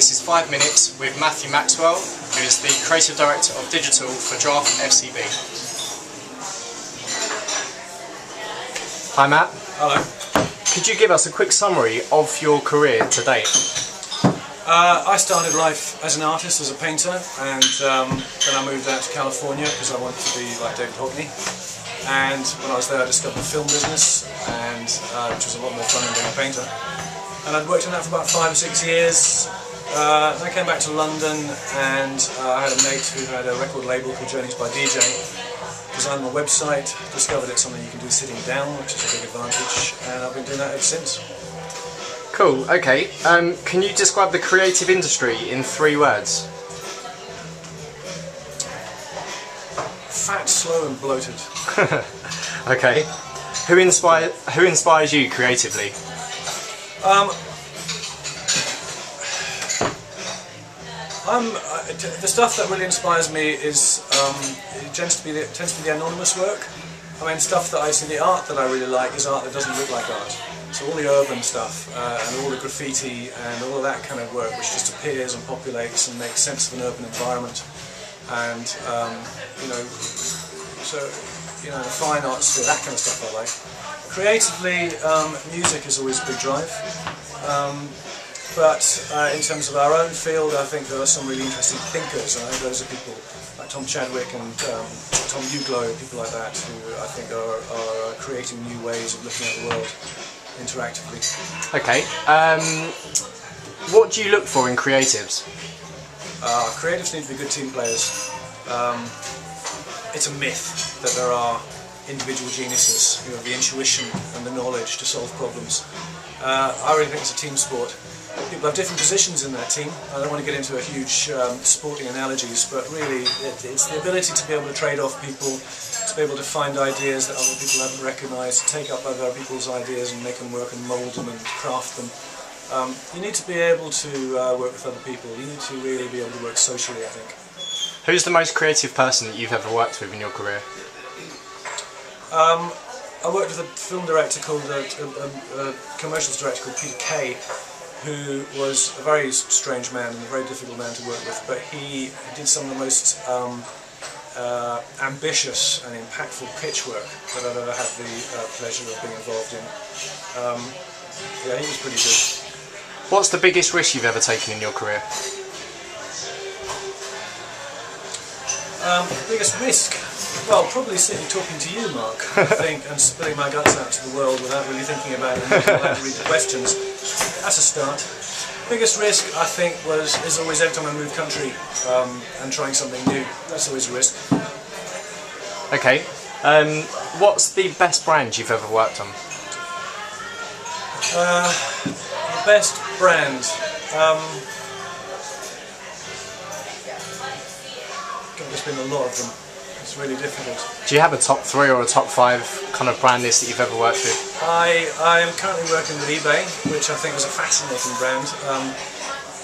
This is 5 Minutes with Matthew Maxwell, who is the Creative Director of Digital for Draft FCB. Hi Matt. Hello. Could you give us a quick summary of your career to date? I started life as an artist, as a painter, and then I moved out to California because I wanted to be like David Hockney. And when I was there I discovered the film business, and which was a lot more fun than being a painter. And I'd worked on that for about 5 or 6 years. Then I came back to London, and I had a mate who had a record label called Journeys by DJ. Designed my website, discovered it's something you can do sitting down, which is a big advantage, and I've been doing that ever since. Cool, okay. Can you describe the creative industry in 3 words? Fat, slow and bloated. Okay. Who inspires you creatively? The stuff that really inspires me is it tends to be the anonymous work. I mean, stuff that I see, the art that I really like is art that doesn't look like art. So all the urban stuff and all the graffiti and all of that kind of work, which just appears and populates and makes sense of an urban environment. And the fine arts, that kind of stuff I like. Creatively, music is always a big drive. But in terms of our own field, I think there are some really interesting thinkers. I think those are people like Tom Chadwick and Tom Uglow, people like that, who I think are creating new ways of looking at the world interactively. Okay. What do you look for in creatives? Creatives need to be good team players. It's a myth that there are individual geniuses who have the intuition and the knowledge to solve problems. I really think it's a team sport. People have different positions in their team. I don't want to get into a huge sporting analogies, but really it's the ability to be able to trade off people, to be able to find ideas that other people haven't recognised, to take up other people's ideas and make them work and mould them and craft them. You need to be able to work with other people. You need to really be able to work socially, I think. Who's the most creative person that you've ever worked with in your career? I worked with a film director called, a commercials director called Peter Kay, who was a very strange man and a very difficult man to work with, but he did some of the most ambitious and impactful pitch work that I've ever had the pleasure of being involved in. Yeah, he was pretty good. What's the biggest risk you've ever taken in your career? Biggest risk? Well, probably sitting talking to you, Mark, I think, and spilling my guts out to the world without really thinking about it and not allowed to read the questions. That's a start. Biggest risk, I think, is always every time I move country and trying something new. That's always a risk. Okay. What's the best brand you've ever worked on? The best brand. There's been a lot of them. It's really difficult. Do you have a top 3 or a top 5 kind of brand list that you've ever worked with? I am currently working with eBay, which I think is a fascinating brand.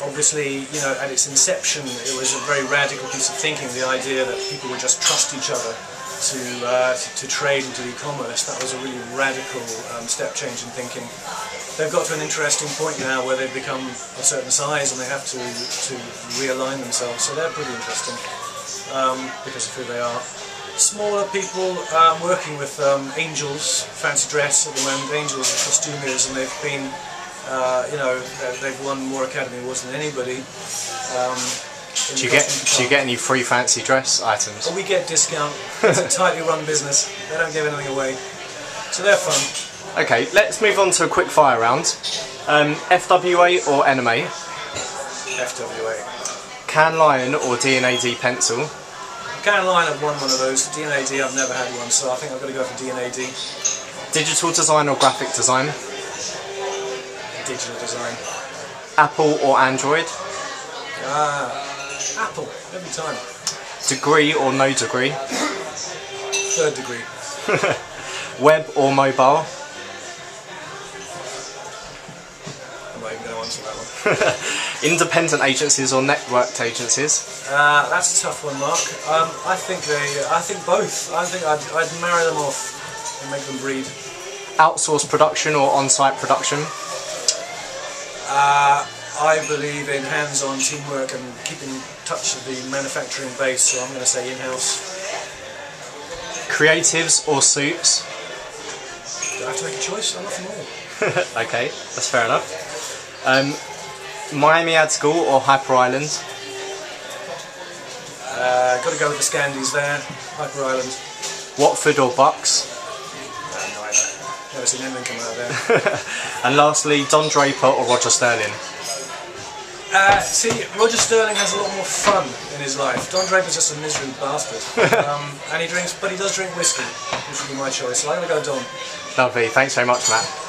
Obviously, at its inception, it was a very radical piece of thinking. The idea that people would just trust each other to trade and to e-commerce. That was a really radical step change in thinking. They've got to an interesting point now where they've become a certain size and they have to realign themselves. So they're pretty interesting. Because of who they are. Smaller people, working with Angels, fancy dress at the moment. Angels are costumiers, and they've been, they've won more Academy Awards than anybody. Do you get any free fancy dress items? Oh, we get discount. It's a tightly run business. They don't give anything away, so they're fun. Okay, let's move on to a quick fire round. FWA or NMA? FWA. Can Lion or D&AD pencil? Can Lion have won one of those. D&AD I've never had one, so I think I've got to go for D&AD. Digital design or graphic design? Digital design. Apple or Android? Apple, every time. Degree or no degree? 3rd degree. Web or mobile? I'm not even going to answer that one. Independent agencies or networked agencies? That's a tough one, Mark. I think both. I think I'd marry them off and make them breed. Outsourced production or on-site production? I believe in hands-on teamwork and keeping touch of the manufacturing base, so I'm going to say in-house. Creatives or suits? Do I have to make a choice? I love them all. Okay, that's fair enough. Miami Ad School or Hyper Island? Got to go with the Scandies there. Hyper Island. Watford or Bucks? No idea. Never seen anything come out there. And lastly, Don Draper or Roger Sterling? See, Roger Sterling has a lot more fun in his life. Don Draper's just a miserable bastard. And he drinks, but he does drink whiskey, which would be my choice. So I'm going to go Don. Lovely, thanks very much, Matt.